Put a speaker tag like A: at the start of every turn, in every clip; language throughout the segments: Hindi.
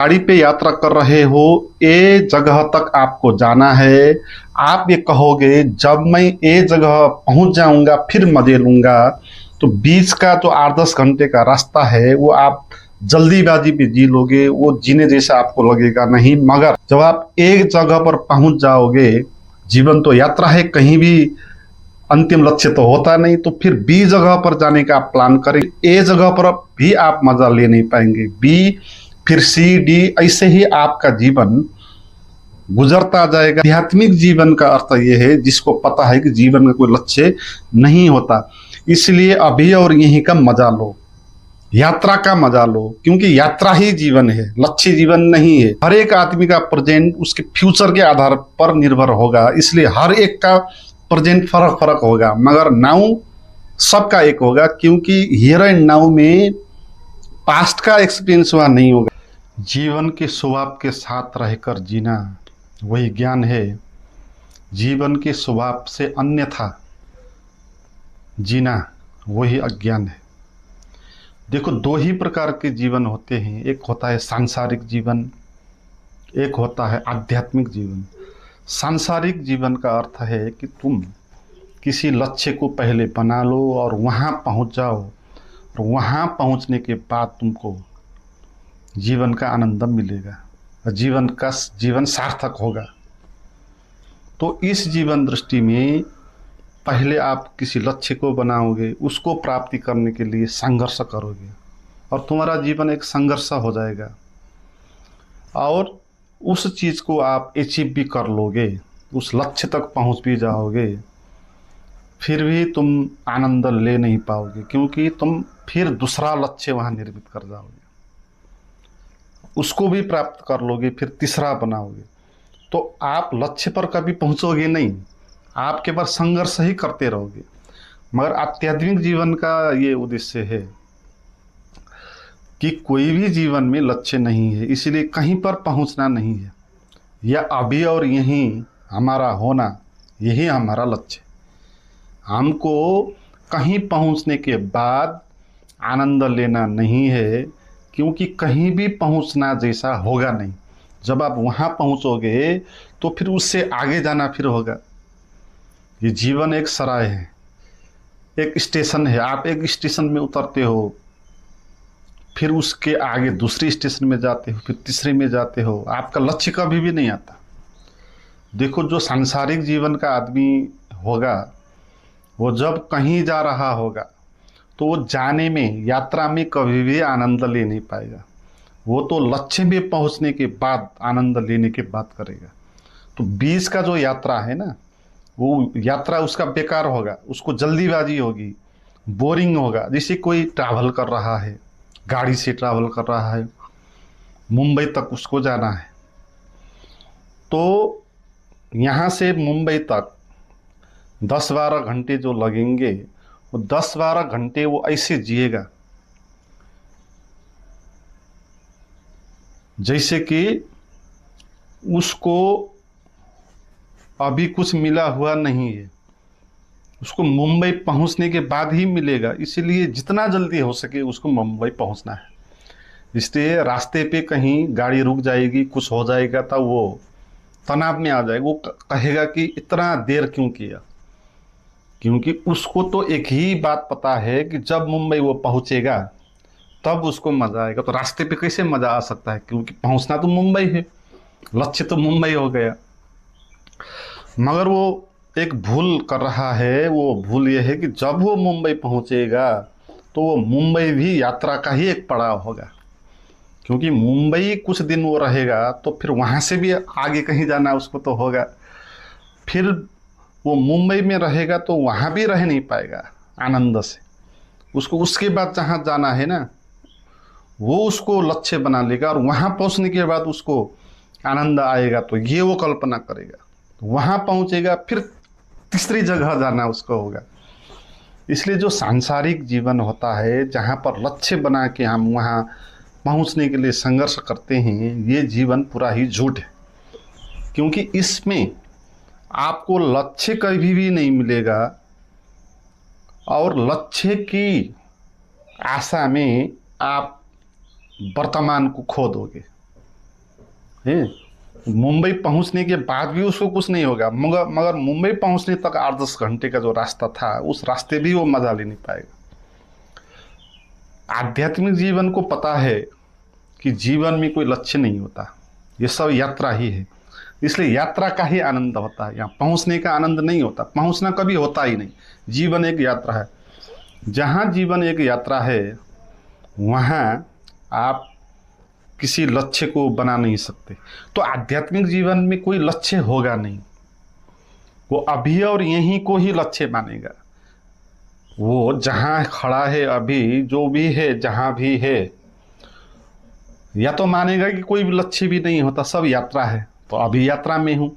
A: गाड़ी पे यात्रा कर रहे हो, ये जगह तक आपको जाना है। आप ये कहोगे जब मैं ये जगह पहुंच जाऊंगा फिर मजे लूंगा। तो बीच का जो 8-10 घंटे का रास्ता है वो आप जल्दीबाजी पे जी लोगे, वो जीने जैसा आपको लगेगा नहीं। मगर जब आप एक जगह पर पहुंच जाओगे, जीवन तो यात्रा है, कहीं भी अंतिम लक्ष्य तो होता नहीं, तो फिर बी जगह पर जाने का आप प्लान करें। ए जगह पर भी आप मजा ले नहीं पाएंगे, बी फिर सी डी, ऐसे ही आपका जीवन गुजरता जाएगा। आध्यात्मिक जीवन का अर्थ यह है जिसको पता है कि जीवन का कोई लक्ष्य नहीं होता, इसलिए अभी और यहीं का मजा लो, यात्रा का मजा लो, क्योंकि यात्रा ही जीवन है, लक्ष्य जीवन नहीं है। हर एक आदमी का प्रेजेंट उसके फ्यूचर के आधार पर निर्भर होगा, इसलिए हर एक का प्रेजेंट फर्क फर्क होगा, मगर नाउ सबका एक होगा, क्योंकि हियर एंड नाउ में पास्ट का एक्सपीरियंस वहां नहीं होगा। जीवन के स्वभाव के साथ रहकर जीना वही ज्ञान है, जीवन के स्वभाव से अन्यथा जीना वही अज्ञान है। देखो, दो ही प्रकार के जीवन होते हैं, एक होता है सांसारिक जीवन, एक होता है आध्यात्मिक जीवन। सांसारिक जीवन का अर्थ है कि तुम किसी लक्ष्य को पहले बना लो और वहाँ पहुँच जाओ, और वहाँ पहुँचने के बाद तुमको जीवन का आनंद मिलेगा और जीवन सार्थक होगा। तो इस जीवन दृष्टि में पहले आप किसी लक्ष्य को बनाओगे, उसको प्राप्ति करने के लिए संघर्ष करोगे, और तुम्हारा जीवन एक संघर्ष हो जाएगा, और उस चीज़ को आप अचीव भी कर लोगे, उस लक्ष्य तक पहुंच भी जाओगे, फिर भी तुम आनंद ले नहीं पाओगे, क्योंकि तुम फिर दूसरा लक्ष्य वहाँ निर्मित कर जाओगे, उसको भी प्राप्त कर लोगे, फिर तीसरा बनाओगे, तो आप लक्ष्य पर कभी पहुंचोगे नहीं, आप केवल संघर्ष ही करते रहोगे। मगर आध्यात्मिक जीवन का ये उद्देश्य है कि कोई भी जीवन में लक्ष्य नहीं है, इसलिए कहीं पर पहुंचना नहीं है, यह अभी और यहीं हमारा होना, यही हमारा लक्ष्य। हमको कहीं पहुंचने के बाद आनंद लेना नहीं है, क्योंकि कहीं भी पहुंचना जैसा होगा नहीं। जब आप वहां पहुंचोगे तो फिर उससे आगे जाना फिर होगा। ये जीवन एक सराय है, एक स्टेशन है, आप एक स्टेशन में उतरते हो, फिर उसके आगे दूसरी स्टेशन में जाते हो, फिर तीसरे में जाते हो, आपका लक्ष्य कभी भी नहीं आता। देखो, जो सांसारिक जीवन का आदमी होगा, वो जब कहीं जा रहा होगा तो वो जाने में, यात्रा में कभी भी आनंद ले नहीं पाएगा, वो तो लक्ष्य में पहुंचने के बाद आनंद लेने की बात करेगा। तो बीच का जो यात्रा है ना, वो यात्रा उसका बेकार होगा, उसको जल्दीबाजी होगी, बोरिंग होगा। जैसे कोई ट्रैवल कर रहा है, गाड़ी से ट्रैवल कर रहा है, मुंबई तक उसको जाना है, तो यहाँ से मुंबई तक 10-12 घंटे जो लगेंगे, वो 10-12 घंटे वो ऐसे जिएगा जैसे कि उसको अभी कुछ मिला हुआ नहीं है, उसको मुंबई पहुंचने के बाद ही मिलेगा। इसीलिए जितना जल्दी हो सके उसको मुंबई पहुंचना है। इसलिए रास्ते पे कहीं गाड़ी रुक जाएगी, कुछ हो जाएगा, तो वो तनाव में आ जाएगा, वो कहेगा कि इतना देर क्यों किया, क्योंकि उसको तो एक ही बात पता है कि जब मुंबई वो पहुंचेगा तब उसको मजा आएगा। तो रास्ते पे कैसे मजा आ सकता है, क्योंकि पहुंचना तो मुंबई है, लक्ष्य तो मुंबई हो गया। मगर वो एक भूल कर रहा है, वो भूल ये है कि जब वो मुंबई पहुंचेगा तो वो मुंबई भी यात्रा का ही एक पड़ाव होगा, क्योंकि मुंबई कुछ दिन वो रहेगा तो फिर वहाँ से भी आगे कहीं जाना उसको तो होगा। फिर वो मुंबई में रहेगा तो वहाँ भी रह नहीं पाएगा आनंद से, उसको उसके बाद जहाँ जाना है ना, वो उसको लक्ष्य बना लेगा, और वहाँ पहुँचने के बाद उसको आनंद आएगा, तो ये वो कल्पना करेगा, तो वहाँ पहुँचेगा, फिर तीसरी जगह जाना उसको होगा। इसलिए जो सांसारिक जीवन होता है, जहाँ पर लक्ष्य बना के हम वहाँ पहुँचने के लिए संघर्ष करते हैं, ये जीवन पूरा ही झूठ है, क्योंकि इसमें आपको लक्ष्य कभी भी नहीं मिलेगा, और लक्ष्य की आशा में आप वर्तमान को खो दोगे। है। मुंबई पहुंचने के बाद भी उसको कुछ नहीं होगा, मगर मगर मुंबई पहुंचने तक 8-10 घंटे का जो रास्ता था, उस रास्ते भी वो मजा ले नहीं पाएगा। आध्यात्मिक जीवन को पता है कि जीवन में कोई लक्ष्य नहीं होता, ये सब यात्रा ही है। इसलिए यात्रा का ही आनंद होता है, यहाँ पहुंचने का आनंद नहीं होता, पहुंचना कभी होता ही नहीं। जीवन एक यात्रा है, जहाँ जीवन एक यात्रा है वहाँ आप किसी लक्ष्य को बना नहीं सकते। तो आध्यात्मिक जीवन में कोई लक्ष्य होगा नहीं, वो अभी और यहीं को ही लक्ष्य मानेगा। वो जहाँ खड़ा है अभी, जो भी है, जहाँ भी है, या तो मानेगा कि कोई भी लक्ष्य भी नहीं होता, सब यात्रा है, तो अभी यात्रा में हूँ,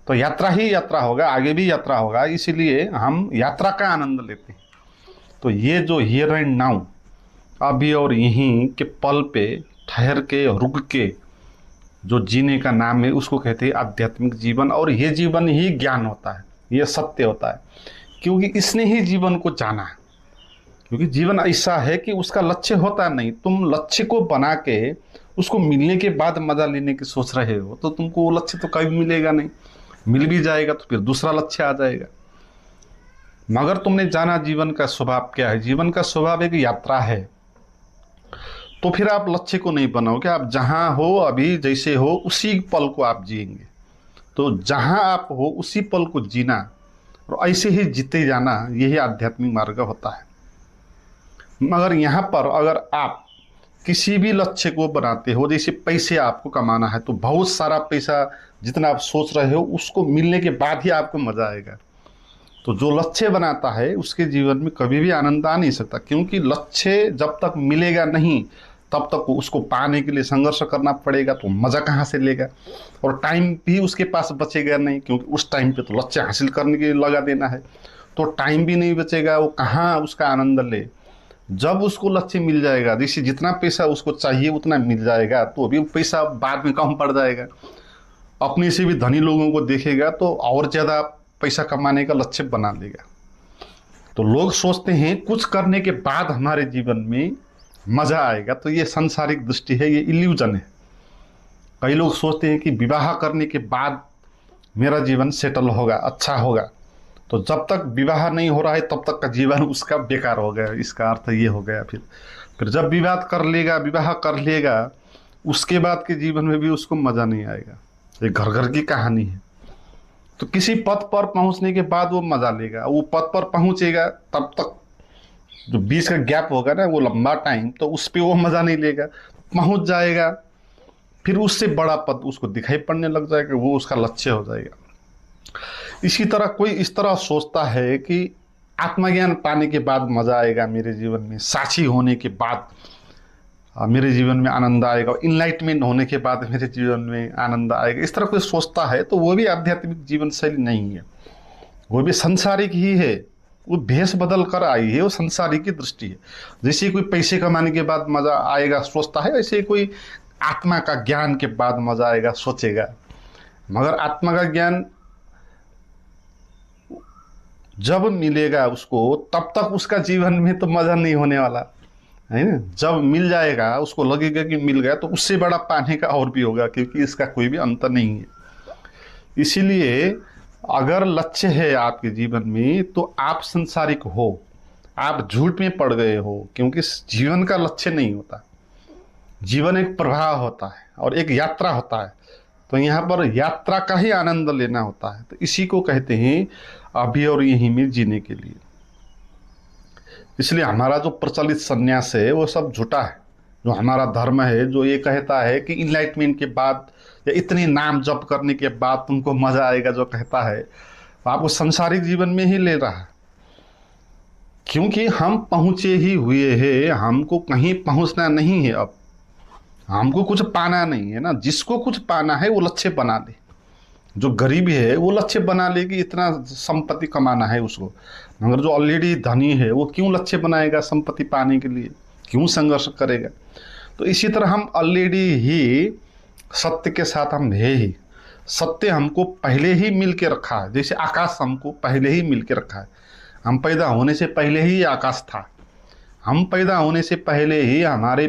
A: तो यात्रा ही यात्रा होगा, आगे भी यात्रा होगा। इसीलिए हम यात्रा का आनंद लेते हैं। तो ये जो हियर एंड नाउ, अभी और यहीं के पल पे ठहर के, रुक के जो जीने का नाम है, उसको कहते हैं आध्यात्मिक जीवन। और ये जीवन ही ज्ञान होता है, ये सत्य होता है, क्योंकि इसने ही जीवन को जाना है। क्योंकि जीवन ऐसा है कि उसका लक्ष्य होता नहीं, तुम लक्ष्य को बना के उसको मिलने के बाद मजा लेने की सोच रहे हो, तो तुमको वो लक्ष्य तो कभी मिलेगा नहीं। मिल भी जाएगा तो फिर दूसरा लक्ष्य आ जाएगा। मगर तुमने जाना जीवन का स्वभाव क्या है, जीवन का स्वभाव एक यात्रा है, तो फिर आप लक्ष्य को नहीं बनाओगे। आप जहाँ हो अभी, जैसे हो, उसी पल को आप जिएंगे। तो जहाँ आप हो उसी पल को जीना और ऐसे ही जीते जाना, यही आध्यात्मिक मार्ग होता है। मगर यहाँ पर अगर आप किसी भी लक्ष्य को बनाते हो, जैसे पैसे आपको कमाना है, तो बहुत सारा पैसा जितना आप सोच रहे हो उसको मिलने के बाद ही आपको मजा आएगा। तो जो लक्ष्य बनाता है उसके जीवन में कभी भी आनंद आ नहीं सकता, क्योंकि लक्ष्य जब तक मिलेगा नहीं तब तक उसको पाने के लिए संघर्ष करना पड़ेगा, तो मज़ा कहाँ से लेगा। और टाइम भी उसके पास बचेगा नहीं, क्योंकि उस टाइम पे तो लक्ष्य हासिल करने के लिए लगा देना है, तो टाइम भी नहीं बचेगा, वो कहाँ उसका आनंद ले। जब उसको लक्ष्य मिल जाएगा, जैसे जितना पैसा उसको चाहिए उतना मिल जाएगा, तो अभी पैसा बाद में कम पड़ जाएगा। अपने से भी धनी लोगों को देखेगा तो और ज़्यादा पैसा कमाने का लक्ष्य बना लेगा। तो लोग सोचते हैं कुछ करने के बाद हमारे जीवन में मज़ा आएगा, तो ये सांसारिक दृष्टि है, ये इल्यूजन है। कई लोग सोचते हैं कि विवाह करने के बाद मेरा जीवन सेटल होगा, अच्छा होगा। तो जब तक विवाह नहीं हो रहा है तब तक का जीवन उसका बेकार हो गया, इसका अर्थ ये हो गया। फिर जब विवाह कर लेगा उसके बाद के जीवन में भी उसको मज़ा नहीं आएगा। ये घर घर की कहानी है। तो किसी पद पर पहुंचने के बाद वो मज़ा लेगा, वो पद पर पहुंचेगा, तब तक जो बीच का गैप होगा ना, वो लंबा टाइम, तो उस पर वो मज़ा नहीं लेगा। पहुंच जाएगा, फिर उससे बड़ा पद उसको दिखाई पड़ने लग जाएगा, वो उसका लक्ष्य हो जाएगा। इसी तरह कोई इस तरह सोचता है कि आत्मज्ञान पाने के बाद मज़ा आएगा मेरे जीवन में, साक्षी होने के बाद मेरे जीवन में आनंद आएगा, इनलाइटमेंट होने के बाद मेरे जीवन में आनंद आएगा। इस तरह कोई सोचता है तो वो भी आध्यात्मिक जीवन शैली नहीं है, वो भी संसारिक ही है। वो भेष बदल कर आई है, वो संसारिक की दृष्टि है। जैसे कोई पैसे कमाने के बाद मज़ा आएगा सोचता है, ऐसे कोई आत्मा का ज्ञान के बाद मज़ा आएगा सोचेगा। मगर आत्मा का ज्ञान जब मिलेगा उसको, तब तक उसका जीवन में तो मज़ा नहीं होने वाला है ना। जब मिल जाएगा उसको लगेगा कि मिल गया, तो उससे बड़ा पाने का और भी होगा, क्योंकि इसका कोई भी अंतर नहीं है। इसीलिए अगर लक्ष्य है आपके जीवन में तो आप संसारिक हो, आप झूठ में पड़ गए हो, क्योंकि जीवन का लक्ष्य नहीं होता। जीवन एक प्रवाह होता है और एक यात्रा होता है, तो यहाँ पर यात्रा का ही आनंद लेना होता है। तो इसी को कहते हैं अभी और यहीं में जीने के लिए। इसलिए हमारा जो प्रचलित संन्यास है वो सब झूठा है। जो हमारा धर्म है जो ये कहता है कि इनलाइटमेंट के बाद या इतने नाम जप करने के बाद तुमको मजा आएगा, जो कहता है वो आपको संसारिक जीवन में ही ले रहा है। क्योंकि हम पहुँचे ही हुए हैं, हमको कहीं पहुँचना नहीं है, अब हमको कुछ पाना नहीं है ना। जिसको कुछ पाना है वो लक्ष्य बना ले। जो गरीब है वो लक्ष्य बना ले कि इतना संपत्ति कमाना है उसको। मगर जो ऑलरेडी धनी है वो क्यों लक्ष्य बनाएगा संपत्ति पाने के लिए, क्यों संघर्ष करेगा। तो इसी तरह हम ऑलरेडी ही सत्य के साथ हम है ही। सत्य हमको पहले ही मिल के रखा है, जैसे आकाश हमको पहले ही मिल के रखा है। हम पैदा होने से पहले ही आकाश था, हम पैदा होने से पहले ही हमारे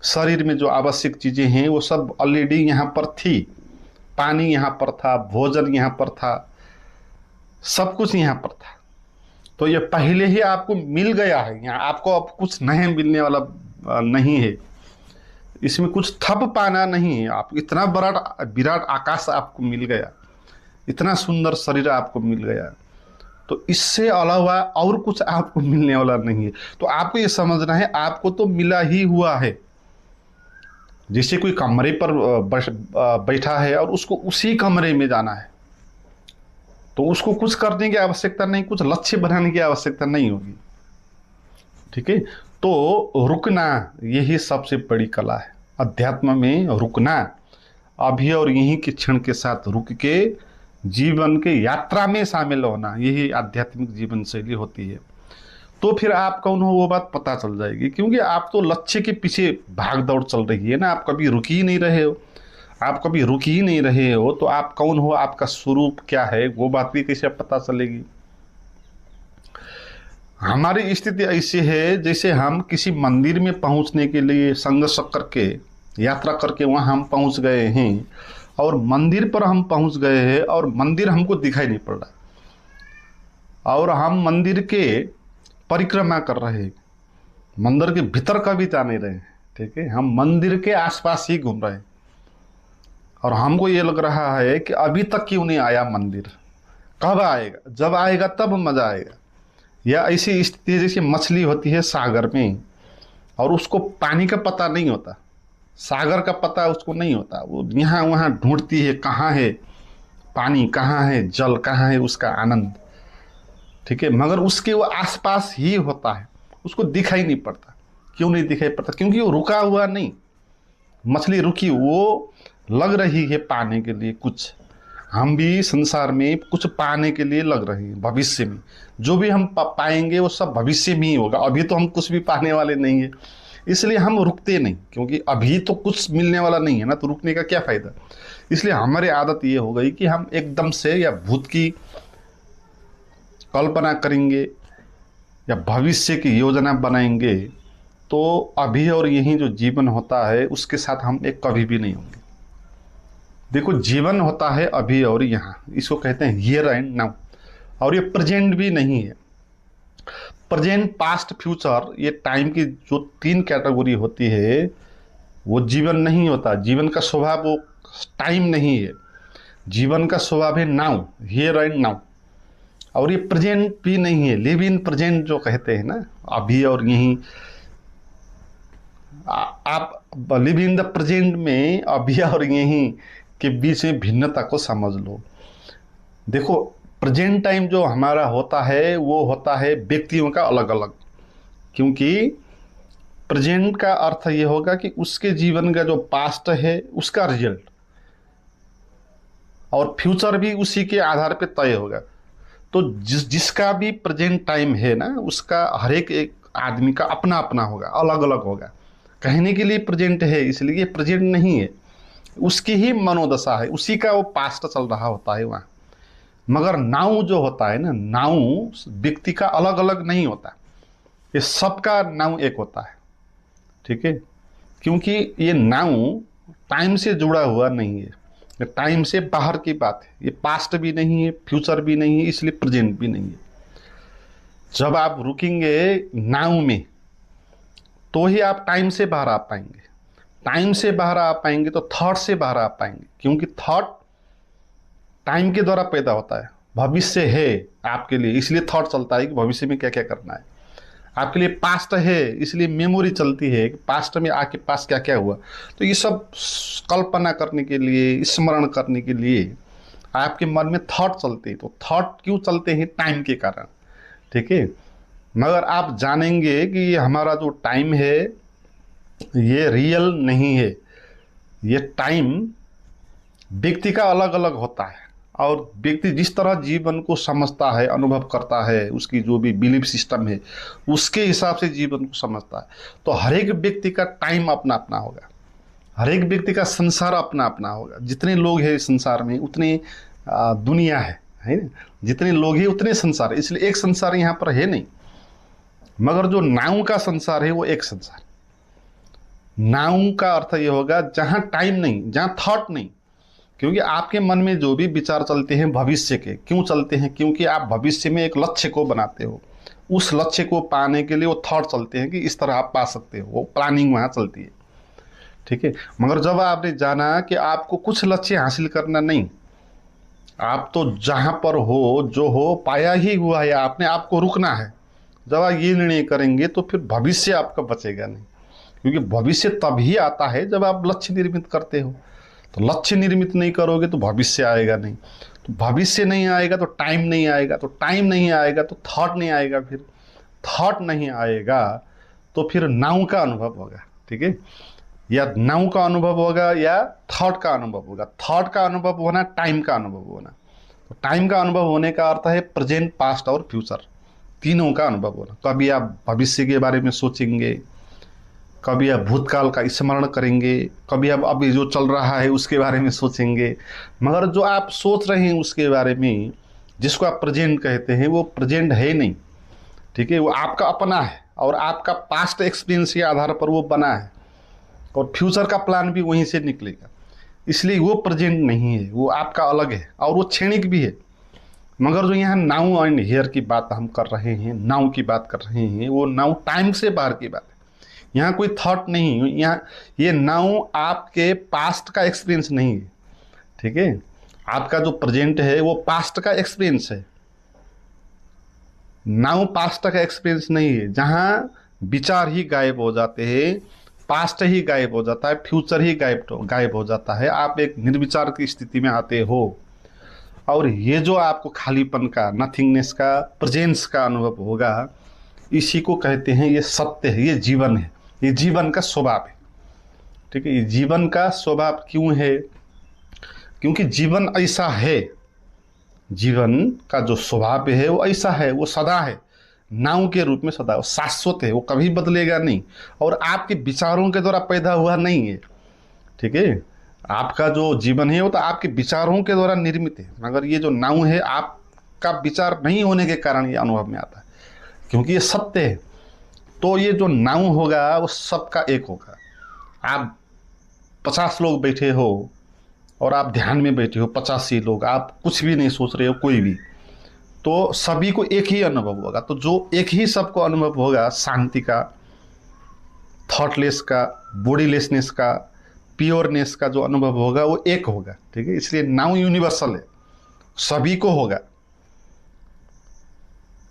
A: शरीर में जो आवश्यक चीज़ें हैं वो सब ऑलरेडी यहाँ पर थी। पानी यहाँ पर था, भोजन यहाँ पर था, सब कुछ यहाँ पर था। तो ये पहले ही आपको मिल गया है, यहाँ आपको अब कुछ नया मिलने वाला नहीं है। इसमें कुछ थप पाना नहीं है। आप इतना बड़ा विराट आकाश आपको मिल गया, इतना सुंदर शरीर आपको मिल गया, तो इससे अलावा और कुछ आपको मिलने वाला नहीं है। तो आपको ये समझना है आपको तो मिला ही हुआ है। जैसे कोई कमरे पर बैठा है और उसको उसी कमरे में जाना है, तो उसको कुछ करने की आवश्यकता नहीं, कुछ लक्ष्य बनाने की आवश्यकता नहीं होगी। ठीक है, तो रुकना यही सबसे बड़ी कला है अध्यात्म में, रुकना, अभी और यहीं के क्षण के साथ रुक के जीवन के यात्रा में शामिल होना, यही आध्यात्मिक जीवन शैली होती है। तो फिर आप कौन हो वो बात पता चल जाएगी, क्योंकि आप तो लक्ष्य के पीछे भाग दौड़ चल रही है ना, आप कभी रुक ही नहीं रहे हो। आप कभी रुक ही नहीं रहे हो तो आप कौन हो, आपका स्वरूप क्या है, वो बात भी कैसे पता चलेगी। हमारी स्थिति ऐसी है जैसे हम किसी मंदिर में पहुंचने के लिए संघर्ष करके यात्रा करके वहां हम पहुंच गए हैं, और मंदिर पर हम पहुंच गए हैं और मंदिर हमको दिखाई नहीं पड़ रहा, और हम मंदिर के परिक्रमा कर रहे हैं, मंदिर के भीतर कभी जा नहीं रहे। ठीक है, हम मंदिर के आसपास ही घूम रहे हैं, और हमको ये लग रहा है कि अभी तक क्यों नहीं आया मंदिर, कब आएगा, जब आएगा तब मजा आएगा। या ऐसी स्थिति जैसे मछली होती है सागर में और उसको पानी का पता नहीं होता, सागर का पता उसको नहीं होता, वो यहाँ वहाँ ढूंढती है कहाँ है पानी, कहाँ है जल, कहाँ है उसका आनंद। ठीक है, मगर उसके वो आसपास ही होता है, उसको दिखाई नहीं पड़ता। क्यों नहीं दिखाई पड़ता? क्योंकि वो रुका हुआ नहीं। मछली रुकी, वो लग रही है पाने के लिए कुछ। हम भी संसार में कुछ पाने के लिए लग रहे हैं। भविष्य में जो भी हम पाएंगे वो सब भविष्य में ही होगा, अभी तो हम कुछ भी पाने वाले नहीं है, इसलिए हम रुकते नहीं, क्योंकि अभी तो कुछ मिलने वाला नहीं है ना, तो रुकने का क्या फायदा। इसलिए हमारी आदत ये हो गई कि हम एकदम से या भूत की कल्पना करेंगे या भविष्य की योजना बनाएंगे, तो अभी और यही जो जीवन होता है उसके साथ हम एक कभी भी नहीं होंगे। देखो, जीवन होता है अभी और यहाँ, इसको कहते हैं हियर एंड नाउ, और ये प्रेजेंट भी नहीं है। प्रेजेंट, पास्ट, फ्यूचर, ये टाइम की जो 3 कैटेगरी होती है वो जीवन नहीं होता। जीवन का स्वभाव वो टाइम नहीं है, जीवन का स्वभाव है नाउ, हियर एंड नाउ। और ये प्रेजेंट भी नहीं है, लिव इन प्रेजेंट जो कहते हैं ना, अभी और यहीं। आप लिव इन द प्रेजेंट में अभी और यहीं के बीच में भिन्नता को समझ लो। देखो, प्रेजेंट टाइम जो हमारा होता है वो होता है व्यक्तियों का अलग अलग, क्योंकि प्रेजेंट का अर्थ ये होगा कि उसके जीवन का जो पास्ट है उसका रिजल्ट, और फ्यूचर भी उसी के आधार पे तय होगा। तो जिसका भी प्रेजेंट टाइम है ना, उसका हर एक आदमी का अपना अपना होगा, अलग अलग होगा। कहने के लिए प्रेजेंट है, इसलिए प्रेजेंट नहीं है, उसकी ही मनोदशा है, उसी का वो पास्ट चल रहा होता है वहाँ। मगर नाउ जो होता है ना, नाउ व्यक्ति का अलग अलग नहीं होता, ये सबका नाउ एक होता है। ठीक है, क्योंकि ये नाउ टाइम से जुड़ा हुआ नहीं है, ये टाइम से बाहर की बात है। ये पास्ट भी नहीं है, फ्यूचर भी नहीं है, इसलिए प्रेजेंट भी नहीं है। जब आप रुकेंगे नाउ में तो ही आप टाइम से बाहर आ पाएंगे। टाइम से बाहर आ पाएंगे तो थॉट से बाहर आ पाएंगे, क्योंकि थॉट टाइम के द्वारा पैदा होता है। भविष्य है आपके लिए, इसलिए थॉट चलता है कि भविष्य में क्या क्या करना है। आपके लिए पास्ट है, इसलिए मेमोरी चलती है कि पास्ट में आपके पास क्या क्या हुआ। तो ये सब कल्पना करने के लिए, स्मरण करने के लिए आपके मन में थॉट चलते हैं। तो थॉट क्यों चलते हैं? टाइम के कारण। ठीक है, मगर आप जानेंगे कि ये हमारा जो टाइम है ये रियल नहीं है। ये टाइम व्यक्ति का अलग अलग होता है, और व्यक्ति जिस तरह जीवन को समझता है, अनुभव करता है, उसकी जो भी बिलीफ सिस्टम है उसके हिसाब से जीवन को समझता है। तो हर एक व्यक्ति का टाइम अपना अपना होगा, हर एक व्यक्ति का संसार अपना अपना होगा। जितने लोग हैं संसार में उतनी दुनिया है ना, जितने लोग हैं उतने संसार है, इसलिए एक संसार यहाँ पर है नहीं। मगर जो नाउ का संसार है वो एक संसार, नाउ का अर्थ ये होगा जहां टाइम नहीं, जहां थॉट नहीं। क्योंकि आपके मन में जो भी विचार चलते हैं भविष्य के, क्यों चलते हैं? क्योंकि आप भविष्य में एक लक्ष्य को बनाते हो, उस लक्ष्य को पाने के लिए वो थॉट चलते हैं कि इस तरह आप पा सकते हो, वो प्लानिंग वहाँ चलती है, ठीक है। मगर जब आपने जाना कि आपको कुछ लक्ष्य हासिल करना नहीं, आप तो जहाँ पर हो, जो हो पाया ही हुआ है, आपने आपको रुकना है। जब आप ये निर्णय करेंगे तो फिर भविष्य आपका बचेगा नहीं, क्योंकि भविष्य तभी आता है जब आप लक्ष्य निर्मित करते हो। तो लक्ष्य निर्मित नहीं करोगे तो भविष्य आएगा नहीं, तो भविष्य नहीं आएगा तो टाइम नहीं आएगा, तो टाइम नहीं आएगा तो थॉट नहीं आएगा, फिर थॉट नहीं आएगा तो फिर नाउ का अनुभव होगा, ठीक है। या नाउ का अनुभव होगा या थॉट का अनुभव होगा। थॉट का अनुभव होना, टाइम का अनुभव होना। तो टाइम का अनुभव होने का अर्थ है प्रेजेंट, पास्ट और फ्यूचर, तीनों का अनुभव होना। कभी आप भविष्य के बारे में सोचेंगे, कभी आप भूतकाल का स्मरण करेंगे, कभी आप अभी जो चल रहा है उसके बारे में सोचेंगे। मगर जो आप सोच रहे हैं उसके बारे में, जिसको आप प्रेजेंट कहते हैं, वो प्रेजेंट है नहीं, ठीक है। वो आपका अपना है और आपका पास्ट एक्सपीरियंस के आधार पर वो बना है, और फ्यूचर का प्लान भी वहीं से निकलेगा। इसलिए वो प्रेजेंट नहीं है, वो आपका अलग है और वो क्षणिक भी है। मगर जो यहाँ नाउ एंड हियर की बात हम कर रहे हैं, नाउ की बात कर रहे हैं, वो नाउ टाइम से बाहर की बात है। यहाँ कोई थॉट नहीं, यहाँ ये नाउ आपके पास्ट का एक्सपीरियंस नहीं है, ठीक है। आपका जो प्रेजेंट है वो पास्ट का एक्सपीरियंस है, नाउ पास्ट का एक्सपीरियंस नहीं है। जहाँ विचार ही गायब हो जाते हैं, पास्ट ही गायब हो जाता है, फ्यूचर ही गायब हो जाता है, आप एक निर्विचार की स्थिति में आते हो। और ये जो आपको खालीपन का, नथिंगनेस का, प्रेजेंस का अनुभव होगा, इसी को कहते हैं ये सत्य है, ये जीवन है, ये जीवन का स्वभाव है, ठीक है। ये जीवन का स्वभाव क्यों है? क्योंकि जीवन ऐसा है, जीवन का जो स्वभाव है वो ऐसा है, वो सदा है, नाव के रूप में सदा, वो शाश्वत है, वो कभी बदलेगा नहीं, और आपके विचारों के द्वारा पैदा हुआ नहीं है, ठीक है। आपका जो जीवन है वो तो आपके विचारों के द्वारा निर्मित है, मगर ये जो नाव है आपका विचार नहीं होने के कारण ये अनुभव में आता है, क्योंकि ये सत्य है। तो ये जो नाव होगा वो सबका एक होगा। आप 50 लोग बैठे हो और आप ध्यान में बैठे हो, 85 लोग, आप कुछ भी नहीं सोच रहे हो कोई भी, तो सभी को एक ही अनुभव होगा। तो जो एक ही सबको अनुभव होगा, शांति का, थॉटलेस का, बॉडीलेसनेस का, प्योरनेस का जो अनुभव होगा वो एक होगा, ठीक है। इसलिए नाउ यूनिवर्सल है, सभी को होगा,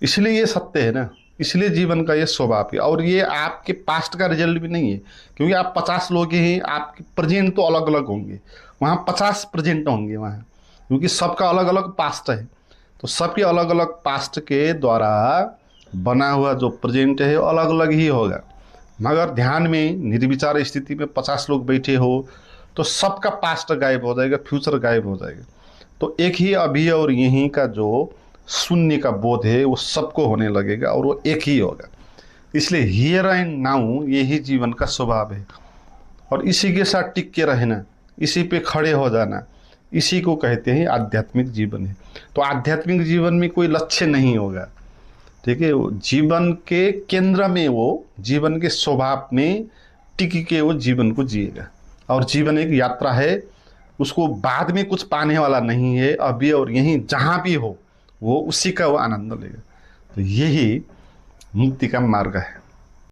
A: इसलिए ये सत्य है ना, इसलिए जीवन का ये स्वभाव है। और ये आपके पास्ट का रिजल्ट भी नहीं है, क्योंकि आप 50 लोग हैं, आपके प्रेजेंट तो अलग अलग होंगे, वहाँ 50 प्रेजेंट होंगे वहाँ, क्योंकि सबका अलग अलग पास्ट है। तो सबके अलग अलग पास्ट के द्वारा बना हुआ जो प्रेजेंट है वो अलग अलग ही होगा। मगर ध्यान में निर्विचार स्थिति में 50 लोग बैठे हो तो सबका पास्ट गायब हो जाएगा, फ्यूचर गायब हो जाएगा। तो एक ही अभी और यहीं का जो शून्य का बोध है वो सबको होने लगेगा और वो एक ही होगा। इसलिए हियर एंड नाउ यही जीवन का स्वभाव है, और इसी के साथ टिक के रहना, इसी पे खड़े हो जाना, इसी को कहते हैं आध्यात्मिक जीवन है। तो आध्यात्मिक जीवन में कोई लक्ष्य नहीं होगा, ठीक है। वो जीवन के केंद्र में, वो जीवन के स्वभाव में टिक के वो जीवन को जिएगा। और जीवन एक यात्रा है, उसको बाद में कुछ पाने वाला नहीं है, अभी और यहीं जहाँ भी हो वो उसी का वो आनंद लेगा। तो यही मुक्ति का मार्ग है।